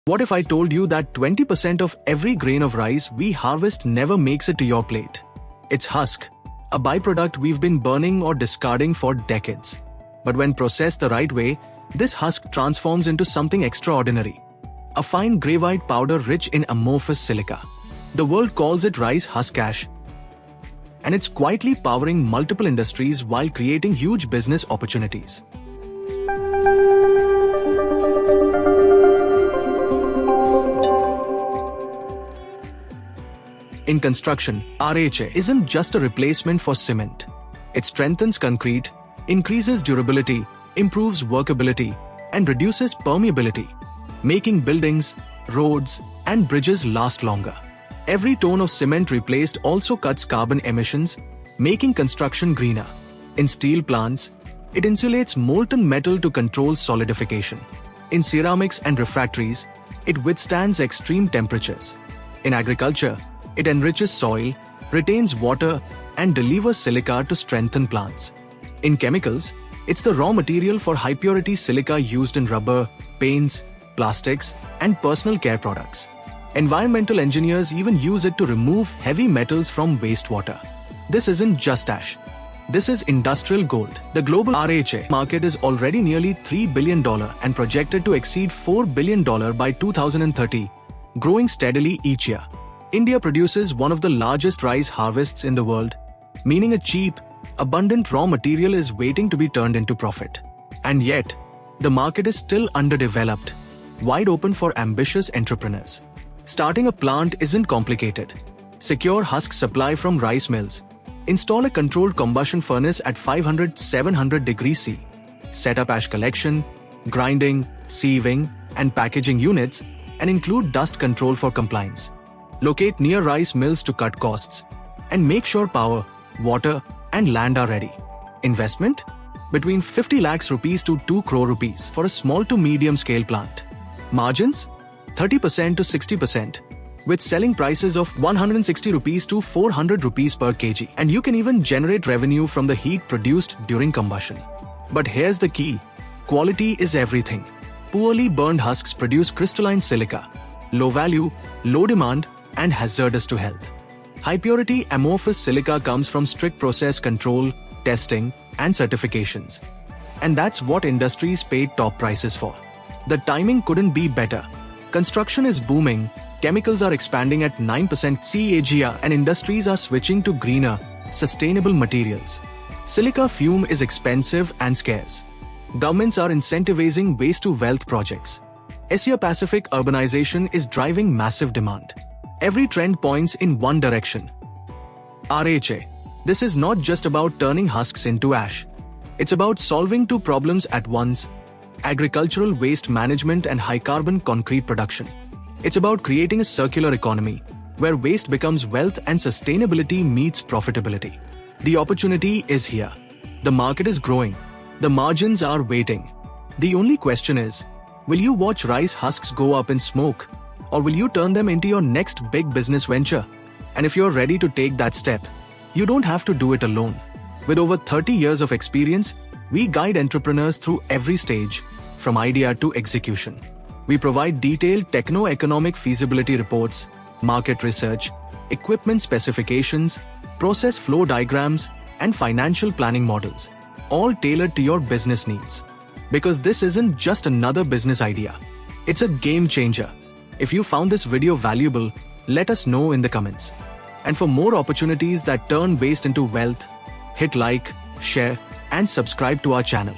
What if I told you that 20% of every grain of rice we harvest never makes it to your plate? It's husk, a byproduct we've been burning or discarding for decades. But when processed the right way, this husk transforms into something extraordinary. A fine gray-white powder rich in amorphous silica. The world calls it rice husk ash. And it's quietly powering multiple industries while creating huge business opportunities. In construction, RHA isn't just a replacement for cement. It strengthens concrete, increases durability, improves workability, and reduces permeability, making buildings, roads, and bridges last longer. Every ton of cement replaced also cuts carbon emissions, making construction greener. In steel plants, it insulates molten metal to control solidification. In ceramics and refractories, it withstands extreme temperatures. In agriculture, it enriches soil, retains water, and delivers silica to strengthen plants. In chemicals, it's the raw material for high-purity silica used in rubber, paints, plastics, and personal care products. Environmental engineers even use it to remove heavy metals from wastewater. This isn't just ash. This is industrial gold. The global RHA market is already nearly $3 billion and projected to exceed $4 billion by 2030, growing steadily each year. India produces one of the largest rice harvests in the world, meaning a cheap, abundant raw material is waiting to be turned into profit. And yet, the market is still underdeveloped, wide open for ambitious entrepreneurs. Starting a plant isn't complicated. Secure husk supply from rice mills. Install a controlled combustion furnace at 500-700 degrees C. Set up ash collection, grinding, sieving, and packaging units, and include dust control for compliance. Locate near rice mills to cut costs, and make sure power, water, and land are ready. Investment? Between 50 lakhs rupees to 2 crore rupees for a small to medium scale plant. Margins? 30% to 60%, with selling prices of 160 rupees to 400 rupees per kg. And you can even generate revenue from the heat produced during combustion. But here's the key. Quality is everything. Poorly burned husks produce crystalline silica. Low value, low demand, and hazardous to health. High-purity amorphous silica comes from strict process control, testing, and certifications. And that's what industries paid top prices for. The timing couldn't be better. Construction is booming, chemicals are expanding at 9% CAGR, and industries are switching to greener, sustainable materials. Silica fume is expensive and scarce. Governments are incentivizing waste-to-wealth projects. Asia-Pacific urbanization is driving massive demand. Every trend points in one direction. RHA. This is not just about turning husks into ash. It's about solving two problems at once: agricultural waste management and high-carbon concrete production. It's about creating a circular economy, where waste becomes wealth and sustainability meets profitability. The opportunity is here. The market is growing. The margins are waiting. The only question is, will you watch rice husks go up in smoke? Or will you turn them into your next big business venture? And if you're ready to take that step, you don't have to do it alone. With over 30 years of experience, we guide entrepreneurs through every stage, from idea to execution. We provide detailed techno-economic feasibility reports, market research, equipment specifications, process flow diagrams, and financial planning models, all tailored to your business needs. Because this isn't just another business idea. It's a game changer. If you found this video valuable, let us know in the comments. And for more opportunities that turn waste into wealth, hit like, share, and subscribe to our channel.